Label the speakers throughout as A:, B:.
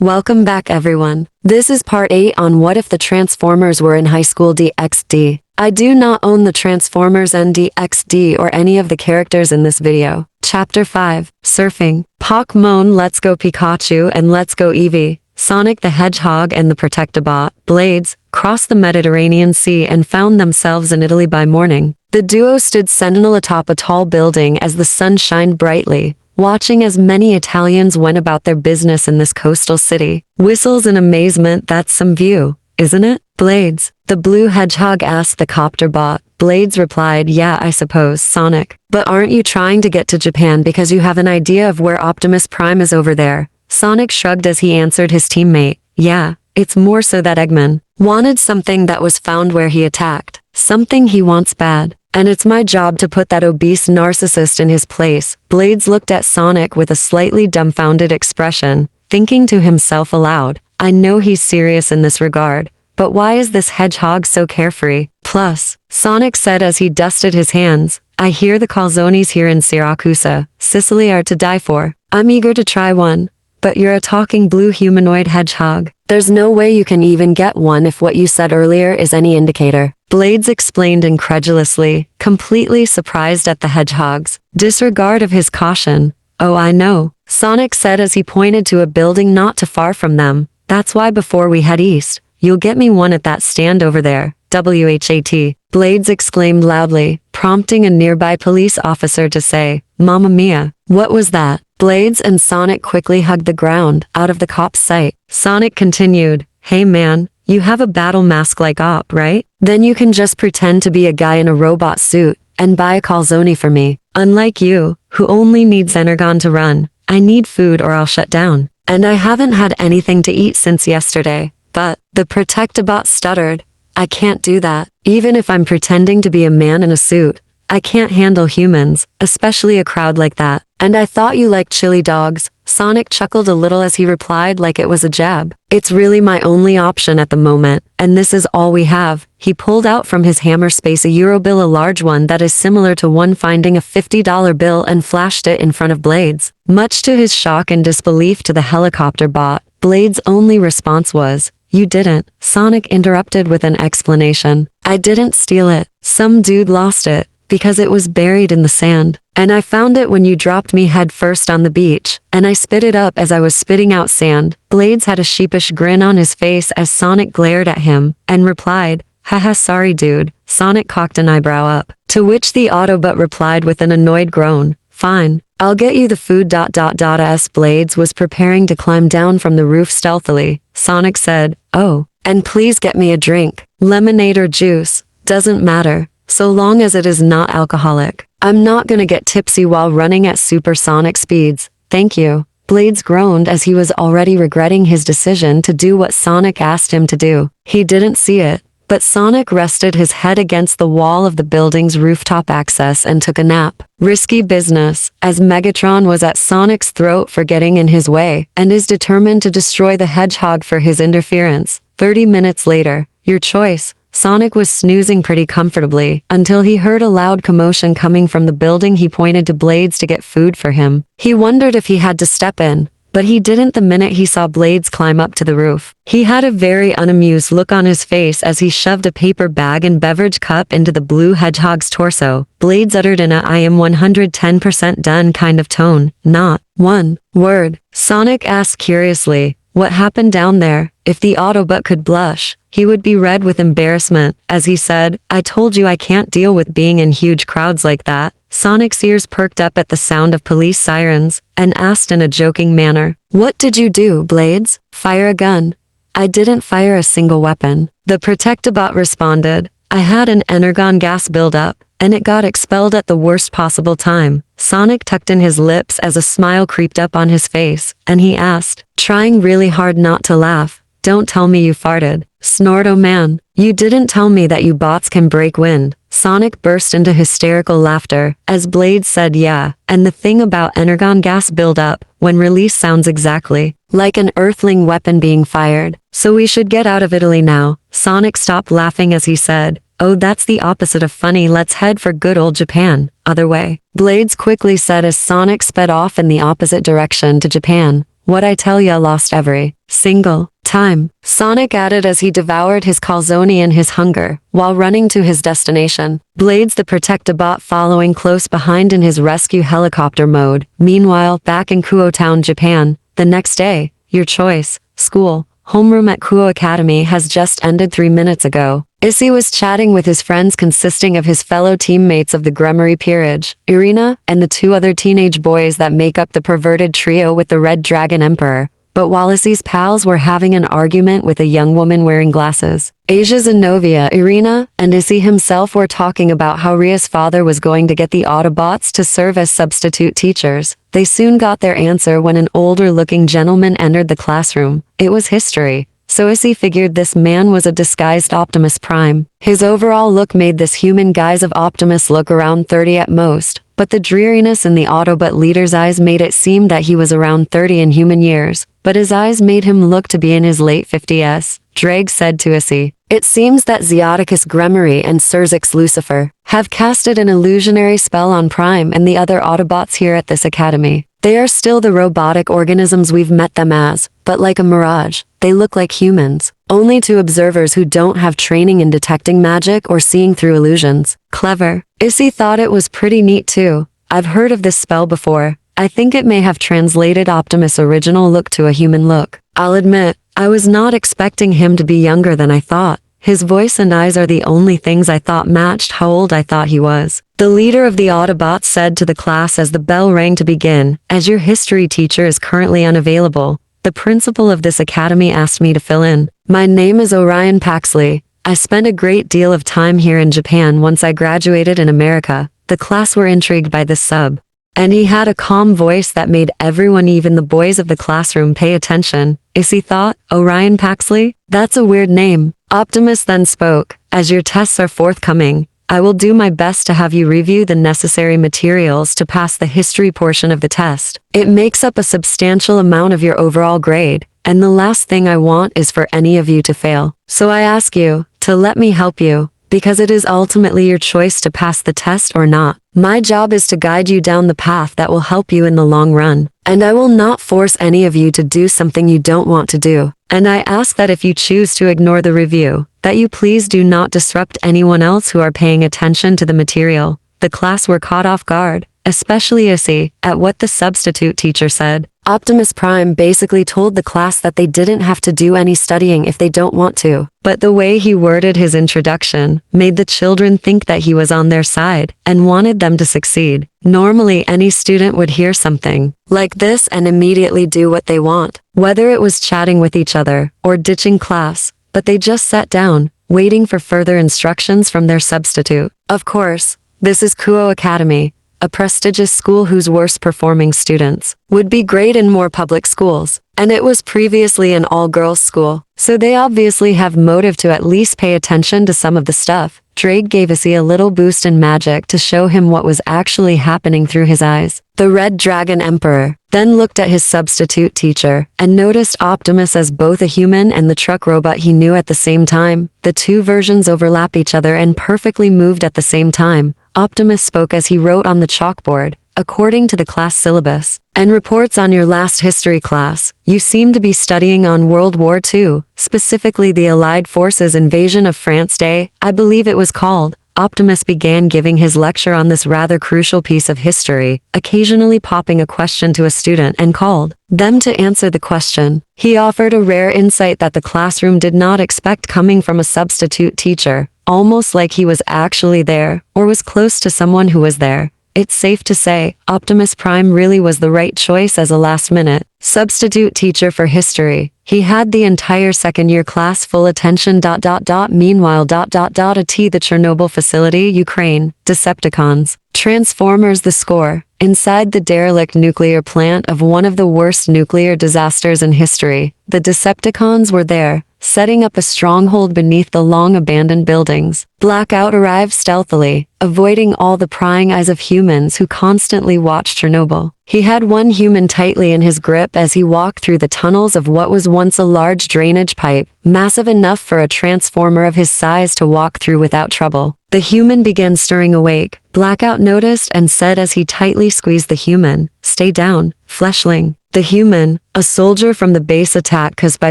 A: Welcome back everyone. This is part 8 on what if the Transformers were in high school DxD. I do not own the Transformers and DxD or any of the characters in this video. Chapter 5, Surfing. Pokémon Let's Go Pikachu and Let's Go Eevee, Sonic the Hedgehog and the Protectobot, Blades, crossed the Mediterranean Sea and found themselves in Italy by morning. The duo stood sentinel atop a tall building as the sun shined brightly, watching as many Italians went about their business in this coastal city. Whistles in amazement. That's some view, isn't it? Blades, the blue hedgehog asked the copter bot. Blades replied, yeah, I suppose, Sonic. But aren't you trying to get to Japan because you have an idea of where Optimus Prime is over there? Sonic shrugged as he answered his teammate, yeah, it's more so that Eggman wanted something that was found where he attacked. Something he wants bad. And it's my job to put that obese narcissist in his place. Blades looked at Sonic with a slightly dumbfounded expression, thinking to himself aloud, I know he's serious in this regard, but why is this hedgehog so carefree? Plus, Sonic said as he dusted his hands, I hear the calzones here in Syracuse, Sicily are to die for. I'm eager to try one. But you're a talking blue humanoid hedgehog. There's no way you can even get one if what you said earlier is any indicator. Blades explained incredulously, completely surprised at the hedgehog's disregard of his caution. Oh, I know, Sonic said as he pointed to a building not too far from them. That's why before we head east, you'll get me one at that stand over there. WHAT. Blades exclaimed loudly, prompting a nearby police officer to say, Mamma mia, what was that? Blades and Sonic quickly hugged the ground, out of the cop's sight. Sonic continued, hey man, you have a battle mask like Op, right? Then you can just pretend to be a guy in a robot suit, and buy a calzone for me. Unlike you, who only needs Energon to run, I need food or I'll shut down. And I haven't had anything to eat since yesterday. But, the Protectobot stuttered, I can't do that. Even if I'm pretending to be a man in a suit, I can't handle humans, especially a crowd like that. And I thought you liked chili dogs. Sonic chuckled a little as he replied like it was a jab. It's really my only option at the moment, and this is all we have. He pulled out from his hammer space a euro bill, a large one that is similar to one finding a $50 bill, and flashed it in front of Blades. Much to his shock and disbelief to the helicopter bot, Blades' only response was, you didn't. Sonic interrupted with an explanation. I didn't steal it. Some dude lost it, because it was buried in the sand. And I found it when you dropped me head first on the beach, and I spit it up as I was spitting out sand. Blades had a sheepish grin on his face as Sonic glared at him, and replied, haha, sorry dude. Sonic cocked an eyebrow up, to which the Autobot replied with an annoyed groan, fine, I'll get you the food. As Blades was preparing to climb down from the roof stealthily, Sonic said, oh, and please get me a drink. Lemonade or juice, doesn't matter, so long as it is not alcoholic. I'm not gonna get tipsy while running at supersonic speeds, thank you. Blades groaned as he was already regretting his decision to do what Sonic asked him to do. He didn't see it, but Sonic rested his head against the wall of the building's rooftop access and took a nap. Risky business, as Megatron was at Sonic's throat for getting in his way, and is determined to destroy the hedgehog for his interference. 30 minutes later, your choice. Sonic was snoozing pretty comfortably, until he heard a loud commotion coming from the building. He pointed to Blades to get food for him. He wondered if he had to step in, but he didn't the minute he saw Blades climb up to the roof. He had a very unamused look on his face as he shoved a paper bag and beverage cup into the blue hedgehog's torso. Blades uttered in a I am 110% done kind of tone, not one word. Sonic asked curiously, what happened down there? If the Autobot could blush, he would be red with embarrassment, as he said, I told you I can't deal with being in huge crowds like that. Sonic's ears perked up at the sound of police sirens, and asked in a joking manner, what did you do, Blades? Fire a gun? I didn't fire a single weapon. The Protectobot responded, I had an energon gas buildup, and it got expelled at the worst possible time. Sonic tucked in his lips as a smile creeped up on his face, and he asked, trying really hard not to laugh, don't tell me you farted. Snort, oh man, you didn't tell me that you bots can break wind. Sonic burst into hysterical laughter, as Blades said yeah, and the thing about energon gas buildup, when released sounds exactly like an earthling weapon being fired. So we should get out of Italy now. Sonic stopped laughing as he said, oh that's the opposite of funny, let's head for good old Japan. Other way. Blades quickly said as Sonic sped off in the opposite direction to Japan. what I tell ya lost every single time, Sonic added as he devoured his calzone in his hunger, while running to his destination. Blades the Protectabot following close behind in his rescue helicopter mode. Meanwhile, back in Kuo Town, Japan, the next day, your choice, school, homeroom at Kuo Academy has just ended 3 minutes ago. Issy was chatting with his friends consisting of his fellow teammates of the Gremory Peerage, Irina, and the 2 other teenage boys that make up the perverted trio with the Red Dragon Emperor. But while Issy's pals were having an argument with a young woman wearing glasses, Asia Zenovia, Irina, and Issy himself were talking about how Ria's father was going to get the Autobots to serve as substitute teachers. They soon got their answer when an older-looking gentleman entered the classroom. It was history. So Issy figured this man was a disguised Optimus Prime. His overall look made this human guise of Optimus look around 30 at most, but the dreariness in the Autobot leader's eyes made it seem that he was around 30 in human years, but his eyes made him look to be in his late 50s. Drake said to Issy, "It seems that Zeoticus Gremory and Surzix Lucifer have casted an illusionary spell on Prime and the other Autobots here at this academy. They are still the robotic organisms we've met them as, but like a mirage, they look like humans, only to observers who don't have training in detecting magic or seeing through illusions." Clever. Issy thought it was pretty neat too. I've heard of this spell before. I think it may have translated Optimus' original look to a human look. I'll admit, I was not expecting him to be younger than I thought. His voice and eyes are the only things I thought matched how old I thought he was. The leader of the Autobots said to the class as the bell rang to begin, "As your history teacher is currently unavailable, the principal of this academy asked me to fill in. My name is Orion Paxley. I spent a great deal of time here in Japan once I graduated in America." The class were intrigued by this sub. And he had a calm voice that made everyone, even the boys of the classroom, pay attention. Issy thought, Orion Paxley? That's a weird name. Optimus then spoke, "As your tests are forthcoming, I will do my best to have you review the necessary materials to pass the history portion of the test. It makes up a substantial amount of your overall grade, and the last thing I want is for any of you to fail. So I ask you to let me help you, because it is ultimately your choice to pass the test or not. My job is to guide you down the path that will help you in the long run, and I will not force any of you to do something you don't want to do. And I ask that if you choose to ignore the review, that you please do not disrupt anyone else who are paying attention to the material." The class were caught off guard, especially Issy, at what the substitute teacher said. Optimus Prime basically told the class that they didn't have to do any studying if they don't want to. But the way he worded his introduction made the children think that he was on their side and wanted them to succeed. Normally, any student would hear something like this and immediately do what they want, whether it was chatting with each other or ditching class, but they just sat down, waiting for further instructions from their substitute. Of course, this is Kuo Academy, a prestigious school whose worst performing students would be great in more public schools, and it was previously an all-girls school, so they obviously have motive to at least pay attention to some of the stuff. Drake gave Issy a little boost in magic to show him what was actually happening through his eyes. The Red Dragon Emperor then looked at his substitute teacher and noticed Optimus as both a human and the truck robot he knew at the same time. The two versions overlap each other and perfectly moved at the same time. Optimus spoke as he wrote on the chalkboard, according to the class syllabus, and reports on your last history class. You seem to be studying on World War II, specifically the Allied Forces Invasion of France Day, I believe it was called. Optimus began giving his lecture on this rather crucial piece of history, occasionally popping a question to a student and called them to answer the question. He offered a rare insight that the classroom did not expect coming from a substitute teacher, almost like he was actually there, or was close to someone who was there. It's safe to say, Optimus Prime really was the right choice as a last-minute substitute teacher for history. He had the entire second-year class full attention. Meanwhile, at the Chernobyl facility, Ukraine, Decepticons, Transformers. The score. Inside the derelict nuclear plant of one of the worst nuclear disasters in history, the Decepticons were there, setting up a stronghold beneath the long-abandoned buildings. Blackout arrived stealthily, avoiding all the prying eyes of humans who constantly watched Chernobyl. He had one human tightly in his grip as he walked through the tunnels of what was once a large drainage pipe, massive enough for a transformer of his size to walk through without trouble. The human began stirring awake. Blackout noticed and said as he tightly squeezed the human, "Stay down, fleshling." The human, a soldier from the base attack caused by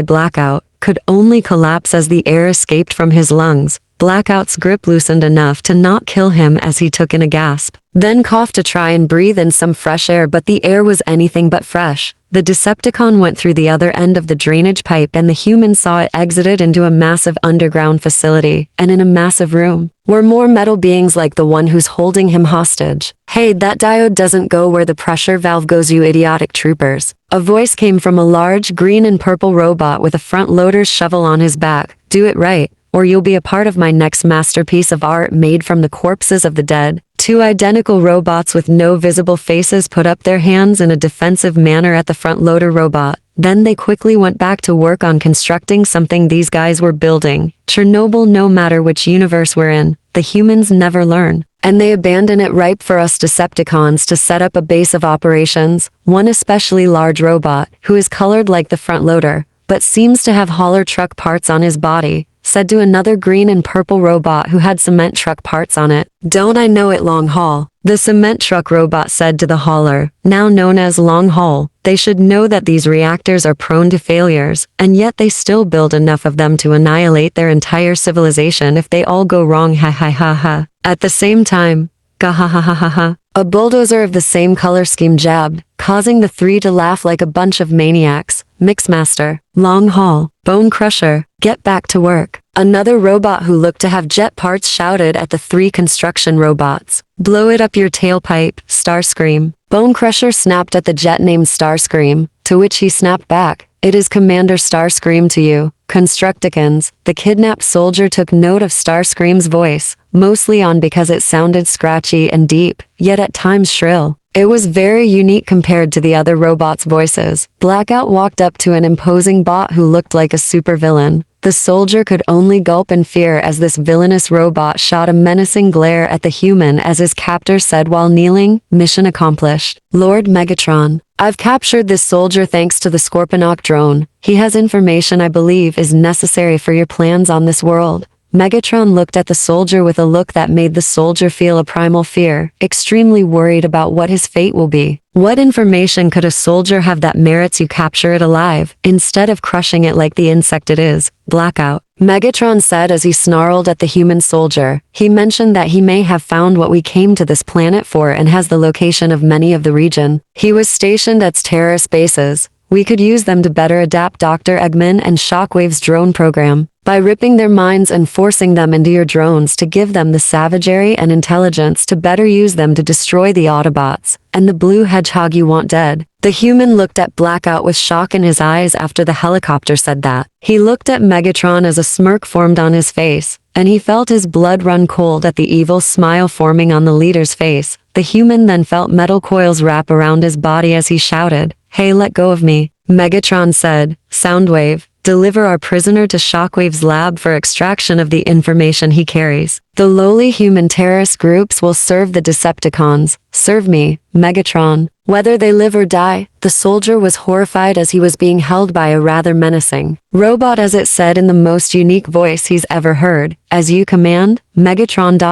A: blackout, could only collapse as the air escaped from his lungs. Blackout's grip loosened enough to not kill him as he took in a gasp, then coughed to try and breathe in some fresh air, but the air was anything but fresh. The Decepticon went through the other end of the drainage pipe and the human saw it exited into a massive underground facility, and in a massive room were more metal beings like the one who's holding him hostage. "Hey, that diode doesn't go where the pressure valve goes, you idiotic troopers." A voice came from a large green and purple robot with a front-loader's shovel on his back. "Do it right, or you'll be a part of my next masterpiece of art made from the corpses of the dead." Two identical robots with no visible faces put up their hands in a defensive manner at the front-loader robot. Then they quickly went back to work on constructing something these guys were building. Chernobyl, no matter which universe we're in, the humans never learn. And they abandon it, ripe for us Decepticons to set up a base of operations. One especially large robot, who is colored like the front-loader, but seems to have hauler truck parts on his body, said to another green and purple robot who had cement truck parts on it. "Don't I know it, Long Haul?" The cement truck robot said to the hauler, now known as Long Haul. "They should know that these reactors are prone to failures, and yet they still build enough of them to annihilate their entire civilization if they all go wrong, ha ha ha ha." At the same time, ga ha ha ha ha ha, a bulldozer of the same color scheme jabbed, causing the three to laugh like a bunch of maniacs. Mixmaster, Long Haul, Bone Crusher, get back to work. Another robot who looked to have jet parts shouted at the three construction robots. "Blow it up your tailpipe, Starscream." Bone Crusher snapped at the jet named Starscream, to which he snapped back, "It is Commander Starscream to you, Constructicons." The kidnapped soldier took note of Starscream's voice, mostly on because it sounded scratchy and deep, yet at times shrill. It was very unique compared to the other robots' voices. Blackout walked up to an imposing bot who looked like a supervillain. The soldier could only gulp in fear as this villainous robot shot a menacing glare at the human as his captor said while kneeling, "Mission accomplished. Lord Megatron, I've captured this soldier thanks to the Scorponok drone. He has information I believe is necessary for your plans on this world." Megatron looked at the soldier with a look that made the soldier feel a primal fear, extremely worried about what his fate will be. What information could a soldier have that merits you capture it alive, instead of crushing it like the insect it is? Blackout, Megatron said as he snarled at the human soldier. He mentioned that he may have found what we came to this planet for and has the location of many of the region. He was stationed at terrorist bases. We could use them to better adapt Dr. Eggman and Shockwave's drone program. By ripping their minds and forcing them into your drones to give them the savagery and intelligence to better use them to destroy the Autobots, and the blue hedgehog you want dead. The human looked at Blackout with shock in his eyes after the helicopter said that. He looked at Megatron as a smirk formed on his face, and he felt his blood run cold at the evil smile forming on the leader's face. The human then felt metal coils wrap around his body as he shouted, "Hey, let go of me." Megatron said, "Soundwave, deliver our prisoner to Shockwave's lab for extraction of the information he carries. The lowly human terrorist groups will serve the Decepticons. Serve me, Megatron, whether they live or die." The soldier was horrified as he was being held by a rather menacing robot as it said in the most unique voice he's ever heard, "As you command, Megatron ...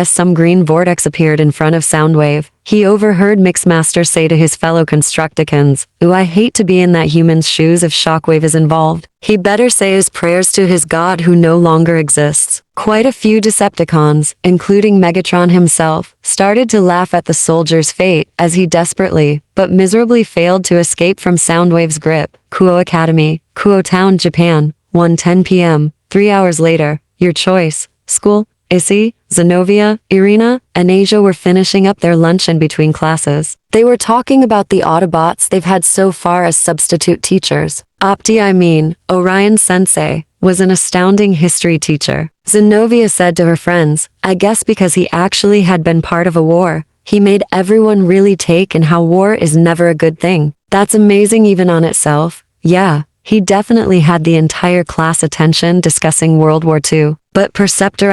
A: As some green vortex appeared in front of Soundwave. He overheard Mixmaster say to his fellow Constructicons, "Ooh, I hate to be in that human's shoes if Shockwave is involved. He better say his prayers to his god who no longer exists." Quite a few Decepticons, including Megatron himself, started to laugh at the soldier's fate as he desperately, but miserably failed to escape from Soundwave's grip. Kuo Academy, Kuo Town, Japan, 1:10 p.m. 3 hours later, your choice. School, Issy, Zenobia, Irina, and Asia were finishing up their lunch in between classes. They were talking about the Autobots they've had so far as substitute teachers. Orion Sensei, was an astounding history teacher. Zenobia said to her friends, "I guess because he actually had been part of a war, he made everyone really take in how war is never a good thing. That's amazing even on itself. Yeah, he definitely had the entire class attention discussing World War II. But Perceptor,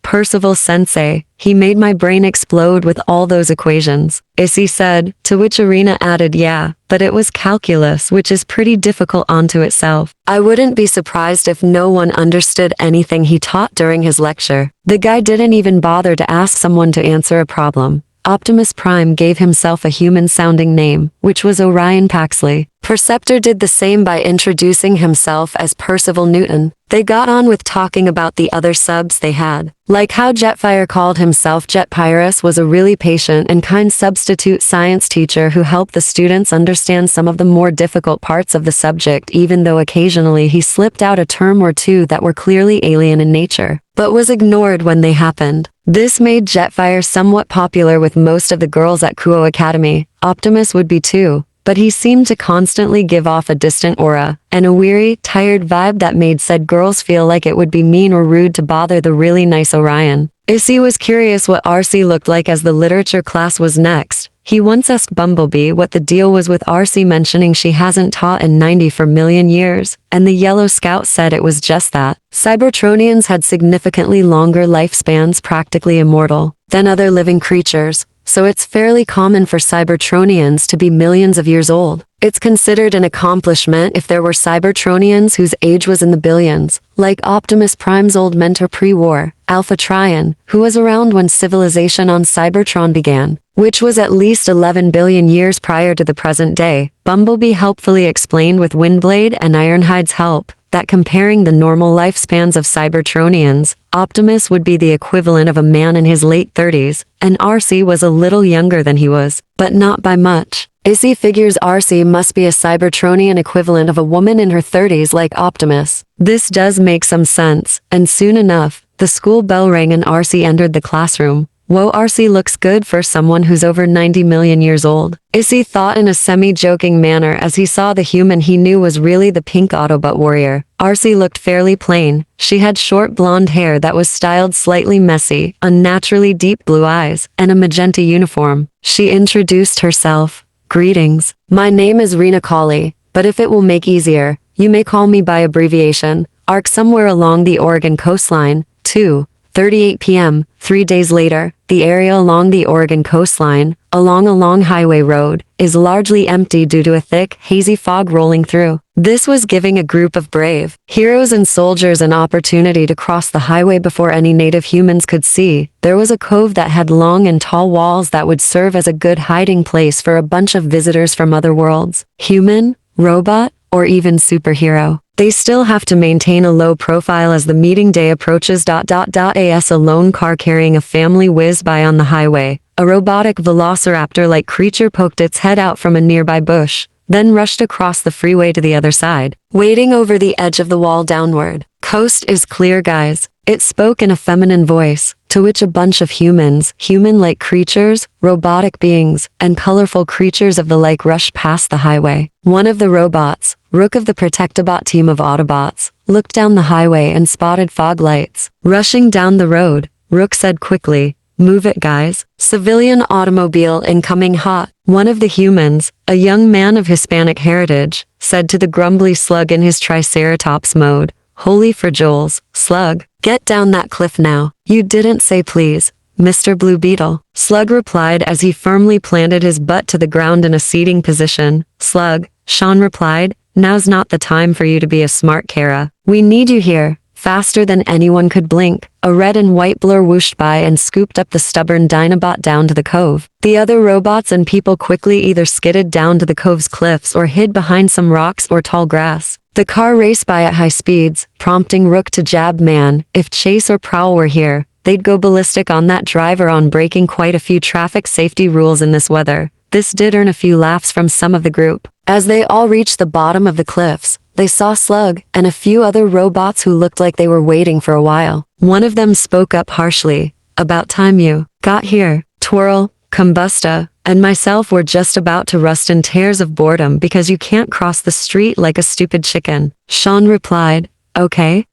A: Percival Sensei, he made my brain explode with all those equations," Issy said, to which Irina added, "Yeah, but it was calculus, which is pretty difficult onto itself. I wouldn't be surprised if no one understood anything he taught during his lecture. The guy didn't even bother to ask someone to answer a problem. Optimus Prime gave himself a human-sounding name, which was Orion Paxley. Perceptor did the same by introducing himself as Percival Newton. They got on with talking about the other subs they had. Like how Jetfire called himself Jetpyrus was a really patient and kind substitute science teacher who helped the students understand some of the more difficult parts of the subject, even though occasionally he slipped out a term or two that were clearly alien in nature, but was ignored when they happened. This made Jetfire somewhat popular with most of the girls at Kuo Academy. Optimus would be too, but he seemed to constantly give off a distant aura, and a weary, tired vibe that made said girls feel like it would be mean or rude to bother the really nice Orion. Issy was curious what RC looked like as the literature class was next. He once asked Bumblebee what the deal was with RC, mentioning she hasn't taught in 94 million years, and the Yellow Scout said it was just that. Cybertronians had significantly longer lifespans, practically immortal, than other living creatures, so it's fairly common for Cybertronians to be millions of years old. It's considered an accomplishment if there were Cybertronians whose age was in the billions, like Optimus Prime's old mentor pre-war, Alpha Trion, who was around when civilization on Cybertron began, which was at least 11 billion years prior to the present day. Bumblebee helpfully explained with Windblade and Ironhide's help that comparing the normal lifespans of Cybertronians, Optimus would be the equivalent of a man in his late 30s, and RC was a little younger than he was, but not by much. Issy figures RC must be a Cybertronian equivalent of a woman in her 30s like Optimus. This does make some sense, and soon enough, the school bell rang and RC entered the classroom. Whoa, RC looks good for someone who's over 90 million years old. Issy thought in a semi-joking manner as he saw the human he knew was really the pink Autobot warrior. RC looked fairly plain. She had short blonde hair that was styled slightly messy, unnaturally deep blue eyes, and a magenta uniform. She introduced herself. Greetings. My name is Rena Colley, but if it will make easier, you may call me by abbreviation. Arc somewhere along the Oregon coastline, 2:38 p.m., 3 days later, the area along the Oregon coastline, along a long highway road, is largely empty due to a thick, hazy fog rolling through. This was giving a group of brave heroes and soldiers an opportunity to cross the highway before any native humans could see. There was a cove that had long and tall walls that would serve as a good hiding place for a bunch of visitors from other worlds. Human, robot, or even superhero. They still have to maintain a low profile as the meeting day approaches. As a lone car carrying a family whizzed by on the highway, a robotic velociraptor-like creature poked its head out from a nearby bush, then rushed across the freeway to the other side, wading over the edge of the wall downward. Coast is clear, guys. It spoke in a feminine voice, to which a bunch of humans, human-like creatures, robotic beings, and colorful creatures of the like rushed past the highway. One of the robots, Rook of the Protectobot team of Autobots, looked down the highway and spotted fog lights. Rushing down the road, Rook said quickly, "Move it, guys. Civilian automobile incoming hot." One of the humans, a young man of Hispanic heritage, said to the grumbly slug in his Triceratops mode, "Holy fragiles, slug. Get down that cliff now. You didn't say please, Mr. Blue Beetle." Slug replied as he firmly planted his butt to the ground in a seating position. "Slug," Sean replied, "now's not the time for you to be a smart Kara. We need you here." Faster than anyone could blink, a red and white blur whooshed by and scooped up the stubborn Dinobot down to the cove. The other robots and people quickly either skidded down to the cove's cliffs or hid behind some rocks or tall grass. The car raced by at high speeds, prompting Rook to jab, "Man, if Chase or Prowl were here, they'd go ballistic on that driver on breaking quite a few traffic safety rules in this weather." This did earn a few laughs from some of the group. As they all reached the bottom of the cliffs, they saw Slug and a few other robots who looked like they were waiting for a while. One of them spoke up harshly, "About time you got here. Twirl, Combusta, and myself were just about to rust in tears of boredom because you can't cross the street like a stupid chicken." Sean replied, Okay,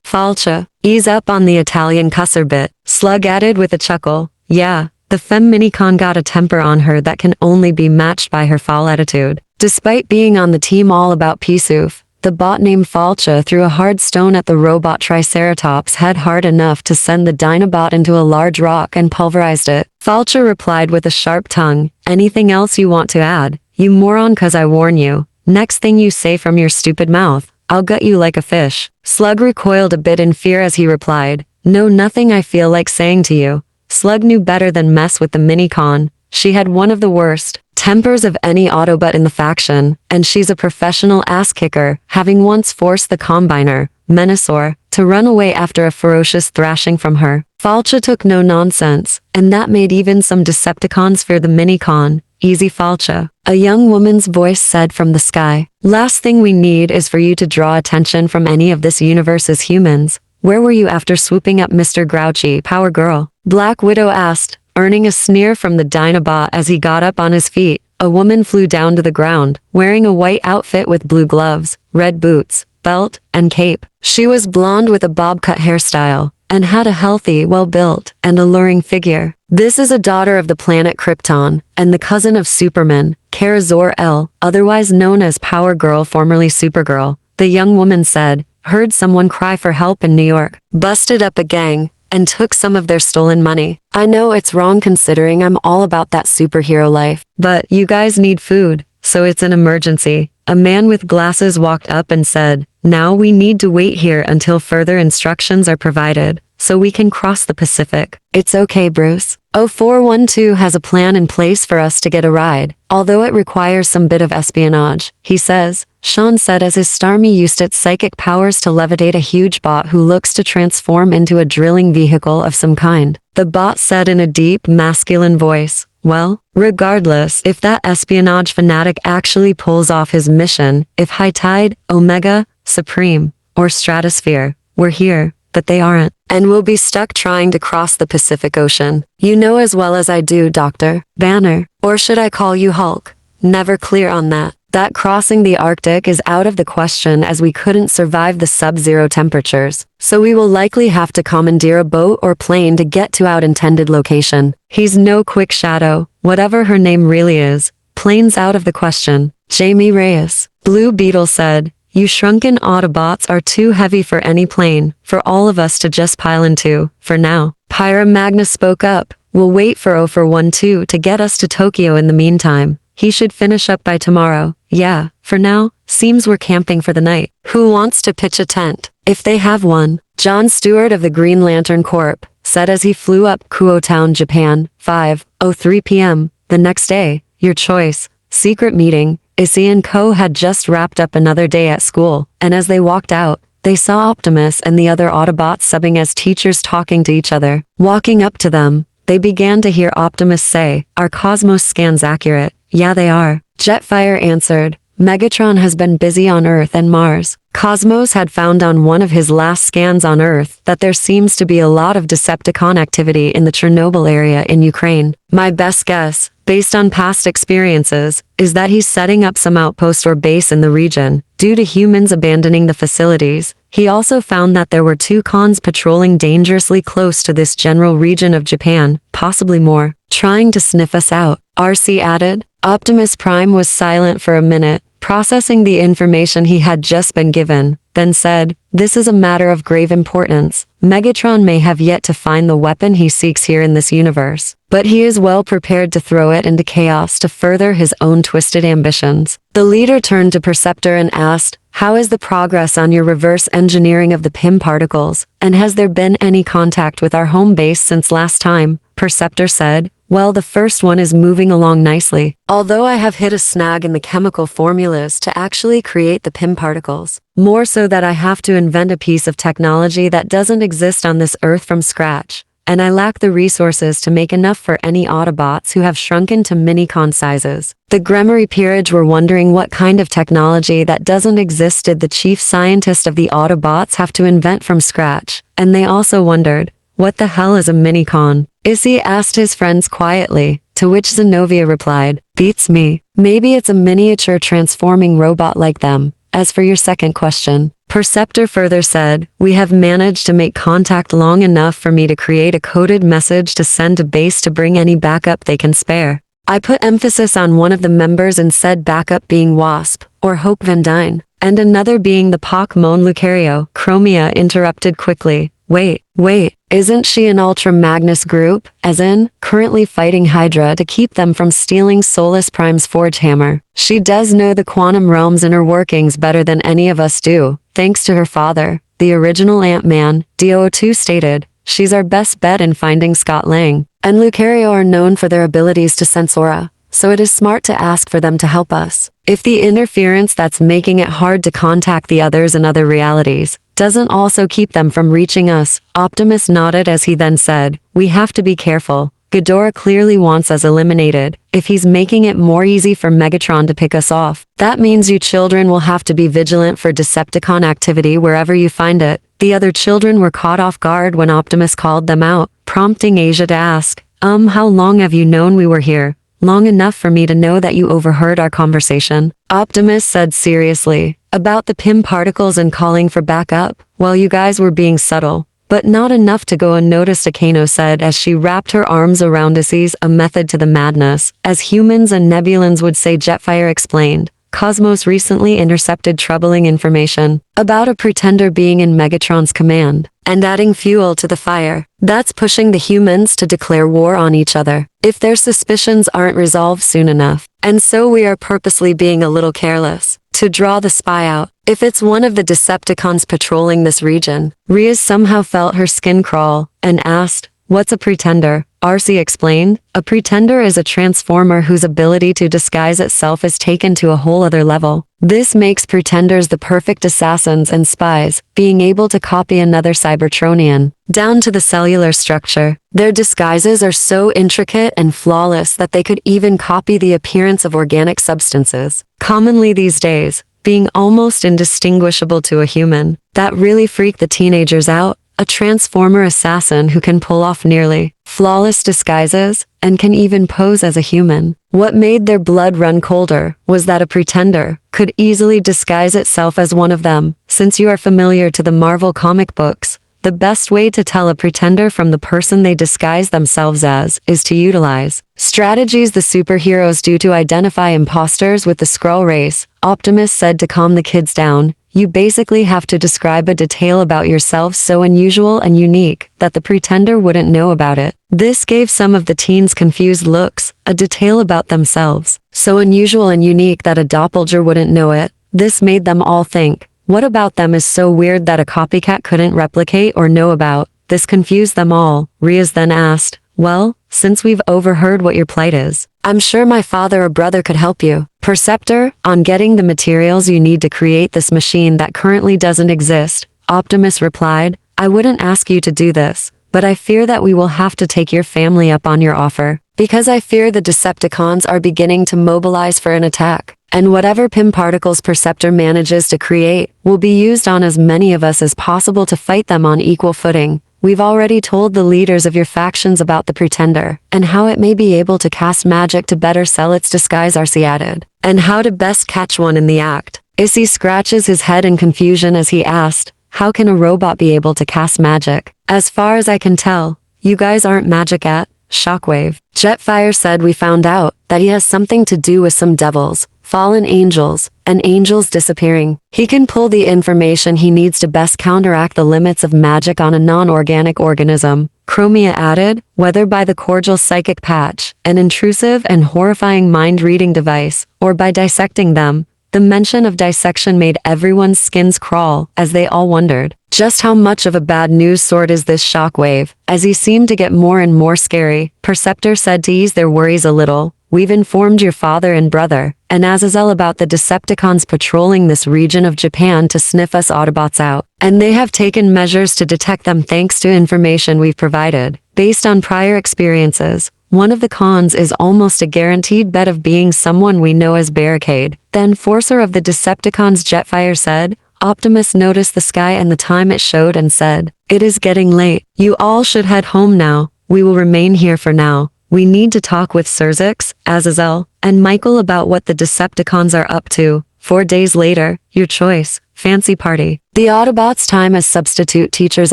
A: Falcha, ease up on the Italian cusser bit." Slug added with a chuckle, "Yeah, the femme minicon got a temper on her that can only be matched by her foul attitude." Despite being on the team all about Pisoof, the bot named Falcha threw a hard stone at the robot Triceratops head hard enough to send the Dinobot into a large rock and pulverized it. Falcha replied with a sharp tongue, "Anything else you want to add, you moron, 'cause I warn you, next thing you say from your stupid mouth, I'll gut you like a fish." Slug recoiled a bit in fear as he replied, "No, nothing I feel like saying to you. Slug knew better than mess with the Minicon. She had one of the worst tempers of any Autobot in the faction, and she's a professional ass-kicker, having once forced the Combiner, Menasor, to run away after a ferocious thrashing from her. Falcha took no nonsense, and that made even some Decepticons fear the Minicon. Easy Falcha. A young woman's voice said from the sky. Last thing we need is for you to draw attention from any of this universe's humans. Where were you after swooping up Mr. Grouchy, Power Girl? Black Widow asked, earning a sneer from the Dinobot as he got up on his feet. A woman flew down to the ground, wearing a white outfit with blue gloves, red boots, belt, and cape. She was blonde with a bob-cut hairstyle, and had a healthy, well-built, and alluring figure. This is a daughter of the planet Krypton, and the cousin of Superman, Kara Zor-El, otherwise known as Power Girl, formerly Supergirl. The young woman said, heard someone cry for help in New York, busted up a gang, and took some of their stolen money. I know it's wrong considering I'm all about that superhero life, but you guys need food, so it's an emergency. A man with glasses walked up and said, now we need to wait here until further instructions are provided, so we can cross the Pacific. It's okay, Bruce. 0412 has a plan in place for us to get a ride, although it requires some bit of espionage, he says. Sean said as his Starmie used its psychic powers to levitate a huge bot who looks to transform into a drilling vehicle of some kind. The bot said in a deep, masculine voice, well, regardless if that espionage fanatic actually pulls off his mission, if High Tide, Omega, Supreme, or Stratosphere, we're here, but they aren't, and we'll be stuck trying to cross the Pacific Ocean. You know as well as I do, Dr. Banner. Or should I call you Hulk? Never clear on that. That crossing the Arctic is out of the question as we couldn't survive the sub-zero temperatures, so we will likely have to commandeer a boat or plane to get to our intended location. He's no quick shadow, whatever her name really is. Plane's out of the question. Jamie Reyes. Blue Beetle said, you shrunken Autobots are too heavy for any plane, for all of us to just pile into, for now. Pyra Magna spoke up, we'll wait for 0412 to get us to Tokyo in the meantime. He should finish up by tomorrow. Yeah, for now, seems we're camping for the night. Who wants to pitch a tent? If they have one. John Stewart of the Green Lantern Corp. said as he flew up Kuo Town, Japan, 5:03 p.m. the next day. Your choice. Secret meeting. Issy and Co. had just wrapped up another day at school, and as they walked out, they saw Optimus and the other Autobots subbing as teachers talking to each other. Walking up to them, they began to hear Optimus say, "Are Cosmos scans accurate?" "Yeah, they are." Jetfire answered, "Megatron has been busy on Earth and Mars." Cosmos had found on one of his last scans on Earth that there seems to be a lot of Decepticon activity in the Chernobyl area in Ukraine. "My best guess, based on past experiences, is that he's setting up some outpost or base in the region, due to humans abandoning the facilities." He also found that there were 2 cons patrolling dangerously close to this general region of Japan, possibly more, trying to sniff us out. RC added. Optimus Prime was silent for a minute, processing the information he had just been given, then said, "This is a matter of grave importance. Megatron may have yet to find the weapon he seeks here in this universe, but he is well prepared to throw it into chaos to further his own twisted ambitions." The leader turned to Perceptor and asked, "How is the progress on your reverse engineering of the PIM particles, and has there been any contact with our home base since last time?" Perceptor said, "Well, the first one is moving along nicely, although I have hit a snag in the chemical formulas to actually create the PIM particles. More so that I have to invent a piece of technology that doesn't exist on this Earth from scratch, and I lack the resources to make enough for any Autobots who have shrunken to mini-con sizes." The Gremory Peerage were wondering what kind of technology that doesn't exist did the chief scientist of the Autobots have to invent from scratch, and they also wondered, what the hell is a mini-con? Issy asked his friends quietly, to which Zenobia replied, "Beats me. Maybe it's a miniature transforming robot like them." As for your second question, Perceptor further said, "We have managed to make contact long enough for me to create a coded message to send to base to bring any backup they can spare." I put emphasis on one of the members and said backup being Wasp, or Hope Van Dyne, and another being the Pac Mon Lucario. Chromia interrupted quickly. Wait, isn't she an Ultra Magnus group, as in, currently fighting Hydra to keep them from stealing Solus Prime's Forge Hammer? She does know the quantum realm's inner workings better than any of us do, thanks to her father, the original Ant-Man, DO2 stated. She's our best bet in finding Scott Lang. And Lucario are known for their abilities to sense aura, so it is smart to ask for them to help us. If the interference that's making it hard to contact the others in other realities doesn't also keep them from reaching us, Optimus nodded as he then said, we have to be careful. Ghidorah clearly wants us eliminated. If he's making it more easy for Megatron to pick us off, that means you children will have to be vigilant for Decepticon activity wherever you find it. The other children were caught off guard when Optimus called them out, prompting Asia to ask, how long have you known we were here? Long enough for me to know that you overheard our conversation. Optimus said seriously, about the Pym particles and calling for backup. Well, you guys were being subtle, but not enough to go unnoticed, Akano said as she wrapped her arms around Issy's a method to the madness. As humans and Nebulans would say, Jetfire explained. Cosmos recently intercepted troubling information about a pretender being in Megatron's command and adding fuel to the fire. That's pushing the humans to declare war on each other if their suspicions aren't resolved soon enough. And so we are purposely being a little careless to draw the spy out. If it's one of the Decepticons patrolling this region, Rhea somehow felt her skin crawl and asked, what's a pretender? RC explained, a pretender is a transformer whose ability to disguise itself is taken to a whole other level. This makes pretenders the perfect assassins and spies, being able to copy another Cybertronian, down to the cellular structure. Their disguises are so intricate and flawless that they could even copy the appearance of organic substances. Commonly these days, being almost indistinguishable to a human. That really freaked the teenagers out. A transformer assassin who can pull off nearly flawless disguises and can even pose as a human. What made their blood run colder was that a pretender could easily disguise itself as one of them. Since you are familiar to the Marvel comic books, the best way to tell a pretender from the person they disguise themselves as is to utilize strategies the superheroes do to identify imposters with the Skrull race. Optimus said to calm the kids down. You basically have to describe a detail about yourself so unusual and unique that the pretender wouldn't know about it. This gave some of the teens confused looks, a detail about themselves, so unusual and unique that a doppelganger wouldn't know it. This made them all think, what about them is so weird that a copycat couldn't replicate or know about? This confused them all. Riaz then asked, well, since we've overheard what your plight is, I'm sure my father or brother could help you. Perceptor, on getting the materials you need to create this machine that currently doesn't exist, Optimus replied, I wouldn't ask you to do this, but I fear that we will have to take your family up on your offer, because I fear the Decepticons are beginning to mobilize for an attack, and whatever Pym particles Perceptor manages to create will be used on as many of us as possible to fight them on equal footing. We've already told the leaders of your factions about the pretender, and how it may be able to cast magic to better sell its disguise, RC added, and how to best catch one in the act. Issy scratches his head in confusion as he asked, how can a robot be able to cast magic? As far as I can tell, you guys aren't magic at Shockwave. Jetfire said we found out that he has something to do with some devils, fallen angels, and angels disappearing. He can pull the information he needs to best counteract the limits of magic on a non-organic organism. Chromia added, whether by the cordial psychic patch, an intrusive and horrifying mind-reading device, or by dissecting them. The mention of dissection made everyone's skins crawl, as they all wondered, just how much of a bad news sword is this Shockwave? As he seemed to get more and more scary, Perceptor said to ease their worries a little, we've informed your father and brother, and Azazel about the Decepticons patrolling this region of Japan to sniff us Autobots out, and they have taken measures to detect them thanks to information we've provided. Based on prior experiences, one of the cons is almost a guaranteed bet of being someone we know as Barricade. The enforcer of the Decepticons, Jetfire said. Optimus noticed the sky and the time it showed and said, it is getting late. You all should head home now. We will remain here for now. We need to talk with Surzix, Azazel, and Michael about what the Decepticons are up to. 4 days later, your choice, fancy party. The Autobots' time as substitute teachers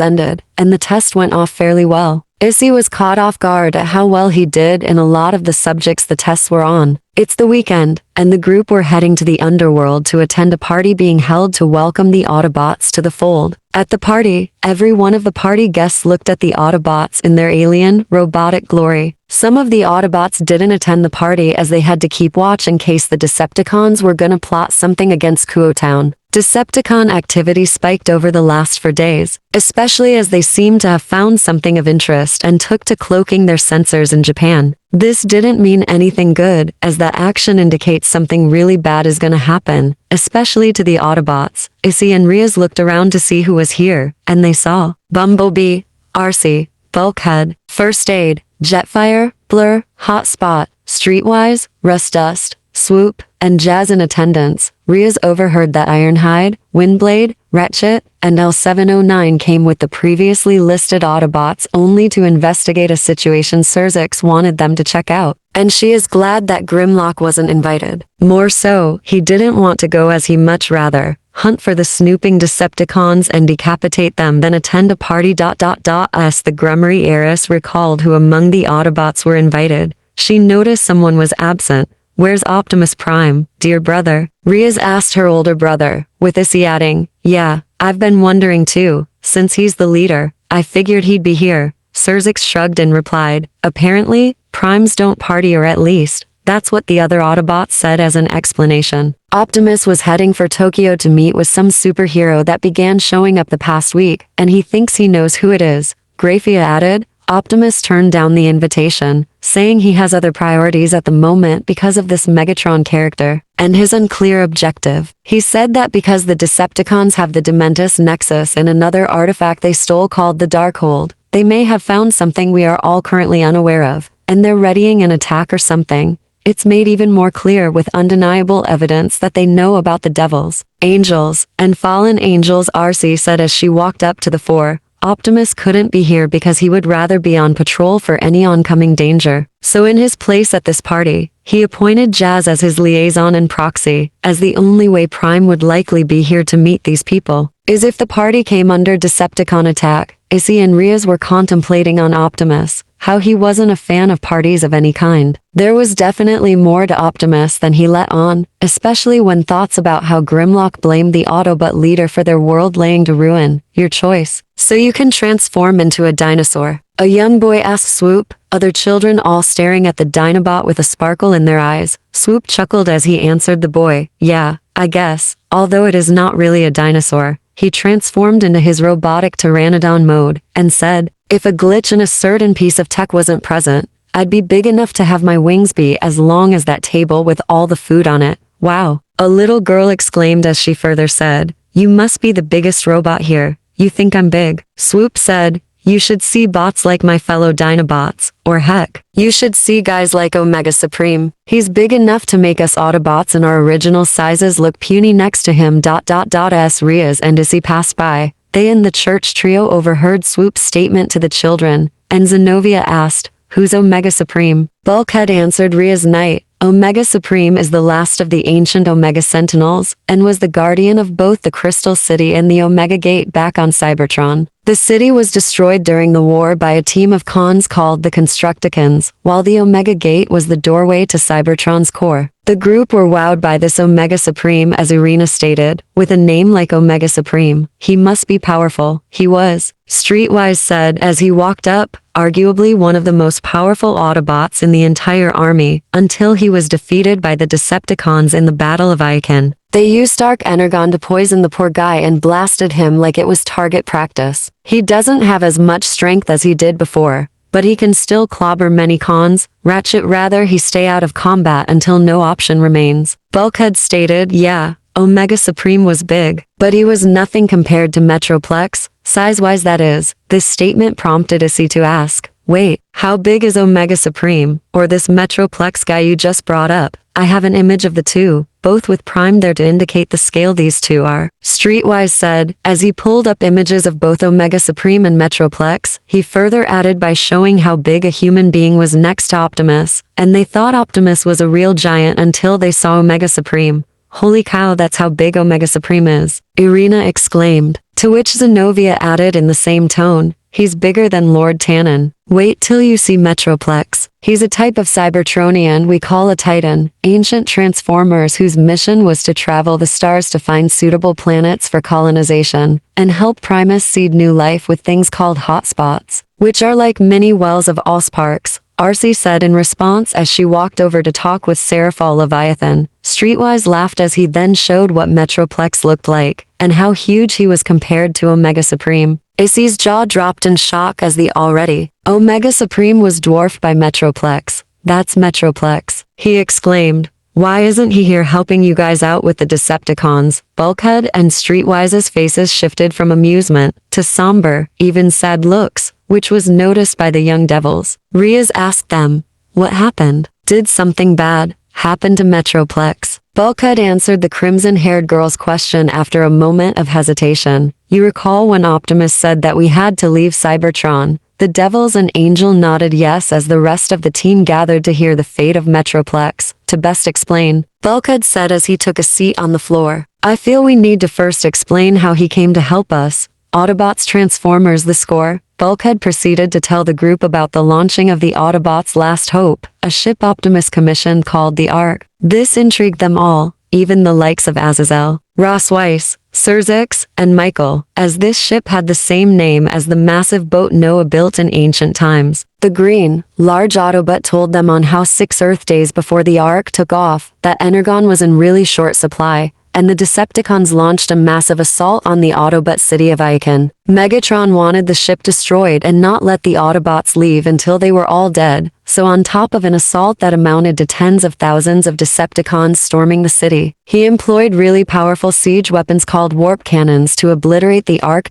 A: ended, and the test went off fairly well. Issy was caught off guard at how well he did in a lot of the subjects the tests were on. It's the weekend, and the group were heading to the underworld to attend a party being held to welcome the Autobots to the fold. At the party, every one of the party guests looked at the Autobots in their alien, robotic glory. Some of the Autobots didn't attend the party as they had to keep watch in case the Decepticons were gonna plot something against Kuo Town. Decepticon activity spiked over the last 4 days, especially as they seemed to have found something of interest and took to cloaking their sensors in Japan. This didn't mean anything good, as that action indicates something really bad is gonna happen, especially to the Autobots. Issy and Riaz looked around to see who was here, and they saw Bumblebee, RC, Bulkhead, First Aid, Jetfire, Blur, Hotspot, Streetwise, Rustdust, Swoop, and Jazz in attendance. Riaz overheard that Ironhide, Windblade, Ratchet, and L709 came with the previously listed Autobots only to investigate a situation Surzix wanted them to check out. And she is glad that Grimlock wasn't invited. More so, he didn't want to go as he much rather hunt for the snooping Decepticons and decapitate them than attend a party. As the Grummery heiress recalled who among the Autobots were invited, she noticed someone was absent. Where's Optimus Prime, dear brother? Riaz asked her older brother, with Issy adding, yeah, I've been wondering too, since he's the leader, I figured he'd be here. Surzix shrugged and replied, apparently, Primes don't party, or at least, that's what the other Autobots said as an explanation. Optimus was heading for Tokyo to meet with some superhero that began showing up the past week, and he thinks he knows who it is. Graphia added. Optimus turned down the invitation, saying he has other priorities at the moment because of this Megatron character, and his unclear objective. He said that because the Decepticons have the Dementus Nexus and another artifact they stole called the Darkhold, they may have found something we are all currently unaware of, and they're readying an attack or something. It's made even more clear with undeniable evidence that they know about the devils, angels, and fallen angels, RC said as she walked up to the fore. Optimus couldn't be here because he would rather be on patrol for any oncoming danger. So in his place at this party, he appointed Jazz as his liaison and proxy, as the only way Prime would likely be here to meet these people is if the party came under Decepticon attack. Issy and Riaz were contemplating on Optimus, how he wasn't a fan of parties of any kind. There was definitely more to Optimus than he let on, especially when thoughts about how Grimlock blamed the Autobot leader for their world laying to ruin. Your choice. So you can transform into a dinosaur. A young boy asked Swoop, other children all staring at the Dinobot with a sparkle in their eyes. Swoop chuckled as he answered the boy, yeah, I guess, although it is not really a dinosaur. He transformed into his robotic Pteranodon mode, and said, if a glitch in a certain piece of tech wasn't present, I'd be big enough to have my wings be as long as that table with all the food on it. Wow. A little girl exclaimed as she further said, you must be the biggest robot here. You think I'm big? Swoop said, you should see bots like my fellow Dinobots, or heck, you should see guys like Omega Supreme. He's big enough to make us Autobots in our original sizes look puny next to him. As Riaz and Issy passed by, they and the church trio overheard Swoop's statement to the children, and Zenobia asked, who's Omega Supreme? Bulkhead answered Riaz Knight. Omega Supreme is the last of the ancient Omega Sentinels, and was the guardian of both the Crystal City and the Omega Gate back on Cybertron. The city was destroyed during the war by a team of cons called the Constructicons, while the Omega Gate was the doorway to Cybertron's core. The group were wowed by this Omega Supreme, as Irina stated, with a name like Omega Supreme. He must be powerful. He was, Streetwise said as he walked up, arguably one of the most powerful Autobots in the entire army, until he was defeated by the Decepticons in the Battle of Icon. They used Dark Energon to poison the poor guy and blasted him like it was target practice. He doesn't have as much strength as he did before, but he can still clobber many cons. Ratchet rather he stay out of combat until no option remains. Bulkhead stated, yeah, Omega Supreme was big, but he was nothing compared to Metroplex, size-wise that is. This statement prompted Issy to ask, wait, how big is Omega Supreme, or this Metroplex guy you just brought up? I have an image of the two, both with Prime there to indicate the scale these two are. Streetwise said, as he pulled up images of both Omega Supreme and Metroplex. He further added by showing how big a human being was next to Optimus, and they thought Optimus was a real giant until they saw Omega Supreme. Holy cow, that's how big Omega Supreme is, Irina exclaimed, to which Zenobia added in the same tone, he's bigger than Lord Tannen. Wait till you see Metroplex. He's a type of Cybertronian we call a Titan, ancient transformers whose mission was to travel the stars to find suitable planets for colonization, and help Primus seed new life with things called hotspots, which are like mini wells of Allsparks. Arcee said in response as she walked over to talk with Seraphal Leviathan. Streetwise laughed as he then showed what Metroplex looked like, and how huge he was compared to Omega Supreme. Arcee's jaw dropped in shock as the already Omega Supreme was dwarfed by Metroplex. That's Metroplex, he exclaimed. Why isn't he here helping you guys out with the Decepticons? Bulkhead and Streetwise's faces shifted from amusement to somber, even sad looks, which was noticed by the young devils. Riaz asked them, what happened? Did something bad happen to Metroplex? Bulkhead answered the crimson-haired girl's question after a moment of hesitation. You recall when Optimus said that we had to leave Cybertron? The Devils and Angel nodded yes as the rest of the team gathered to hear the fate of Metroplex. To best explain, Bulkhead said as he took a seat on the floor. I feel we need to first explain how he came to help us. Autobots Transformers the score. Bulkhead proceeded to tell the group about the launching of the Autobots' Last Hope, a ship Optimus commissioned called the Ark. This intrigued them all, even the likes of Azazel, Ross Weiss, Surzix, and Michael, as this ship had the same name as the massive boat Noah built in ancient times. The green, large Autobot told them on how 6 Earth days before the Ark took off, that Energon was in really short supply, and the Decepticons launched a massive assault on the Autobot city of Icon. Megatron wanted the ship destroyed and not let the Autobots leave until they were all dead, so on top of an assault that amounted to tens of thousands of Decepticons storming the city, he employed really powerful siege weapons called warp cannons to obliterate the Ark.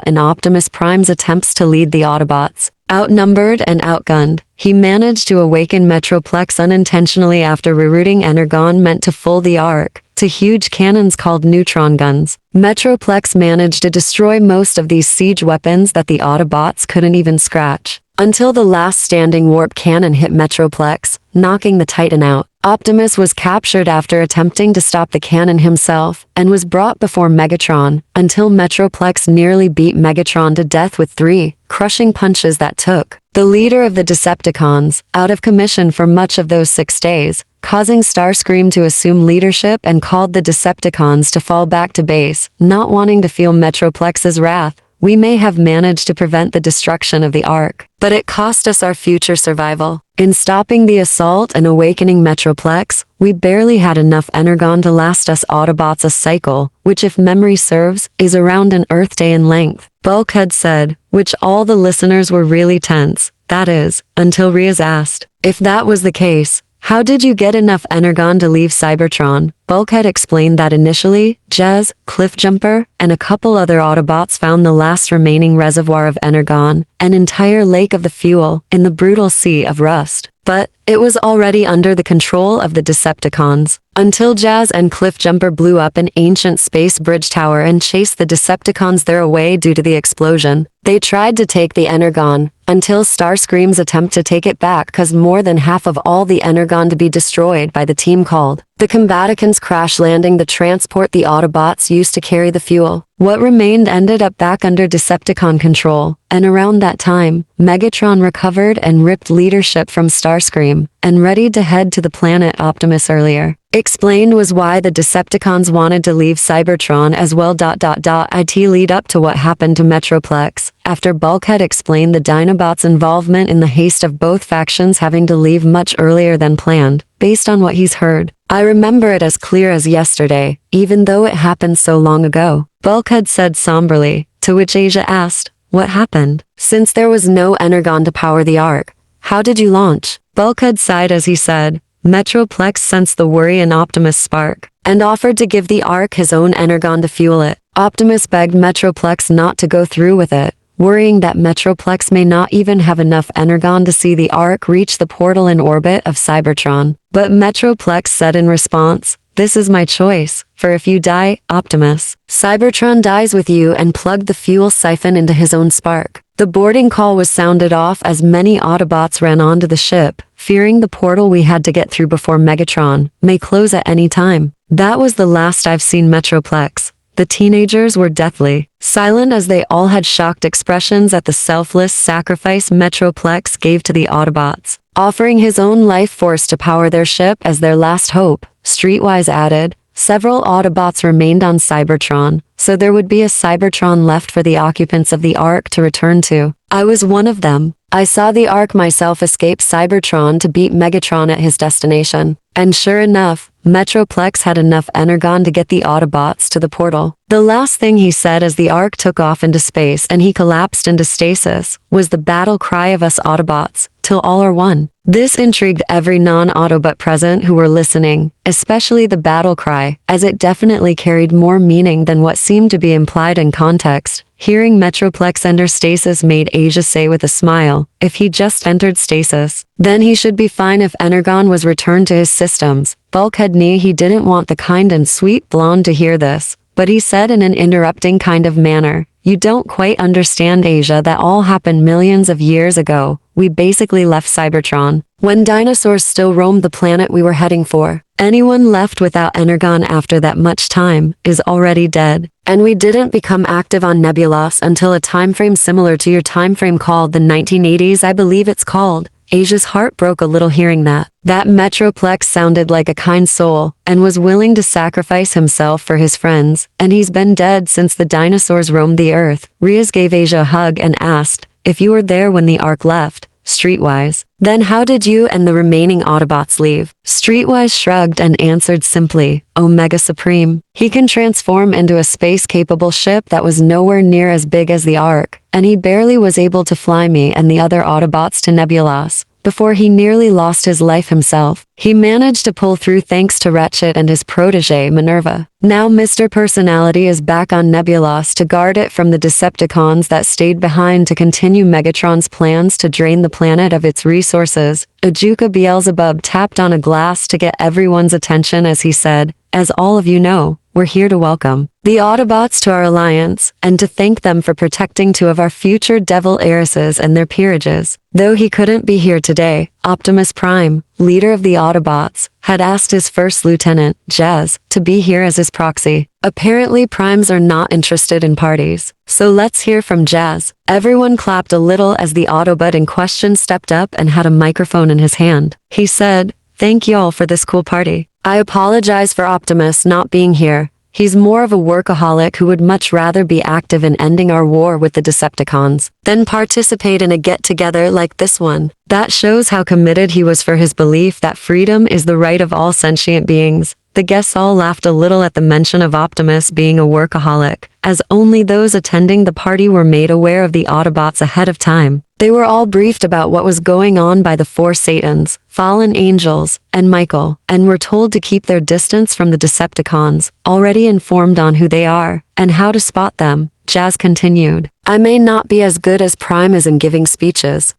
A: In Optimus Prime's attempts to lead the Autobots. Outnumbered and outgunned, he managed to awaken Metroplex unintentionally after rerouting Energon meant to fool the Ark to huge cannons called neutron guns. Metroplex managed to destroy most of these siege weapons that the Autobots couldn't even scratch, until the last standing warp cannon hit Metroplex, knocking the Titan out. Optimus was captured after attempting to stop the cannon himself, and was brought before Megatron, until Metroplex nearly beat Megatron to death with 3 crushing punches that took the leader of the Decepticons out of commission for much of those 6 days, causing Starscream to assume leadership and called the Decepticons to fall back to base. Not wanting to feel Metroplex's wrath, we may have managed to prevent the destruction of the Ark, but it cost us our future survival. In stopping the assault and awakening Metroplex, we barely had enough Energon to last us Autobots a cycle, which if memory serves, is around an Earth day in length. Bulkhead said, which all the listeners were really tense, that is, until Riaz asked, if that was the case, how did you get enough Energon to leave Cybertron? Bulkhead explained that initially, Jez, Cliffjumper, and a couple other Autobots found the last remaining reservoir of Energon, an entire lake of the fuel, in the brutal sea of Rust. But it was already under the control of the Decepticons, until Jazz and Cliffjumper blew up an ancient space bridge tower and chased the Decepticons their away due to the explosion. They tried to take the Energon, until Starscream's attempt to take it back caused more than half of all the Energon to be destroyed by the team called the Combaticons, crash landing the transport the Autobots used to carry the fuel. What remained ended up back under Decepticon control, and around that time, Megatron recovered and ripped leadership from Starscream, and readied to head to the planet Optimus earlier explained was why the Decepticons wanted to leave Cybertron as well. It lead up to what happened to Metroplex, after Bulkhead explained the Dinobots' involvement in the haste of both factions having to leave much earlier than planned, based on what he's heard. I remember it as clear as yesterday, even though it happened so long ago, Bulkhead said somberly, to which Asia asked, what happened? Since there was no Energon to power the Ark, how did you launch? Bulkhead sighed as he said, Metroplex sensed the worry in Optimus' spark, and offered to give the Ark his own Energon to fuel it. Optimus begged Metroplex not to go through with it, worrying that Metroplex may not even have enough Energon to see the Ark reach the portal in orbit of Cybertron. But Metroplex said in response, this is my choice, for if you die, Optimus, Cybertron dies with you, and plugged the fuel siphon into his own spark. The boarding call was sounded off as many Autobots ran onto the ship, fearing the portal we had to get through before Megatron may close at any time. That was the last I've seen Metroplex. The teenagers were deathly silent as they all had shocked expressions at the selfless sacrifice Metroplex gave to the Autobots, offering his own life force to power their ship as their last hope. Streetwise added, several Autobots remained on Cybertron, so there would be a Cybertron left for the occupants of the Ark to return to. I was one of them. I saw the Ark myself escape Cybertron to beat Megatron at his destination. And sure enough, Metroplex had enough Energon to get the Autobots to the portal. The last thing he said as the Ark took off into space and he collapsed into stasis was the battle cry of us Autobots, till all are one. This intrigued every non-Autobot present who were listening, especially the battle cry, as it definitely carried more meaning than what seemed to be implied in context. Hearing Metroplex enter stasis made Asia say with a smile, if he just entered stasis, then he should be fine if Energon was returned to his systems. Bulkhead knew he didn't want the kind and sweet blonde to hear this, but he said in an interrupting kind of manner, you don't quite understand, Asia, that all happened millions of years ago. We basically left Cybertron when dinosaurs still roamed the planet we were heading for. Anyone left without Energon after that much time is already dead. And we didn't become active on Nebulos until a timeframe similar to your timeframe called the 1980s, I believe it's called. Asia's heart broke a little hearing that. That Metroplex sounded like a kind soul, and was willing to sacrifice himself for his friends, and he's been dead since the dinosaurs roamed the earth. Riaz gave Asia a hug and asked, if you were there when the Ark left, Streetwise, then how did you and the remaining Autobots leave? Streetwise shrugged and answered simply, Omega Supreme. He can transform into a space-capable ship that was nowhere near as big as the Ark, and he barely was able to fly me and the other Autobots to Nebulos. Before he nearly lost his life himself, he managed to pull through thanks to Ratchet and his protege Minerva. Now Mr. Personality is back on Nebulos to guard it from the Decepticons that stayed behind to continue Megatron's plans to drain the planet of its resources. Ajuka Beelzebub tapped on a glass to get everyone's attention as he said, as all of you know, we're here to welcome the Autobots to our alliance, and to thank them for protecting two of our future devil heiresses and their peerages. Though he couldn't be here today, Optimus Prime, leader of the Autobots, had asked his first lieutenant, Jazz, to be here as his proxy. Apparently Primes are not interested in parties, so let's hear from Jazz. Everyone clapped a little as the Autobot in question stepped up and had a microphone in his hand. He said, thank y'all for this cool party. I apologize for Optimus not being here. He's more of a workaholic who would much rather be active in ending our war with the Decepticons than participate in a get-together like this one. That shows how committed he was for his belief that freedom is the right of all sentient beings. The guests all laughed a little at the mention of Optimus being a workaholic, as only those attending the party were made aware of the Autobots ahead of time. They were all briefed about what was going on by the four Satans, fallen angels, and Michael, and were told to keep their distance from the Decepticons, already informed on who they are, and how to spot them. Jazz continued, I may not be as good as Prime is in giving speeches.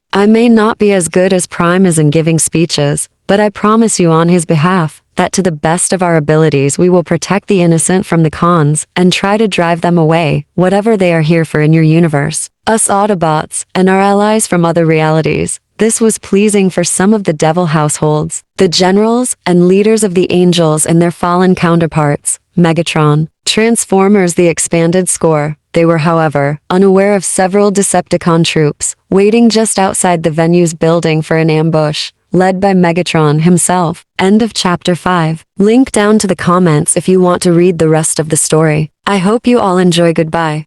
A: But I promise you on his behalf, that to the best of our abilities we will protect the innocent from the cons, and try to drive them away, whatever they are here for in your universe. Us Autobots, and our allies from other realities. This was pleasing for some of the devil households, the generals and leaders of the angels and their fallen counterparts, Megatron, Transformers the expanded score. They were, however, unaware of several Decepticon troops, waiting just outside the venue's building for an ambush, led by Megatron himself. End of Chapter 5. Link down to the comments if you want to read the rest of the story. I hope you all enjoy. Goodbye.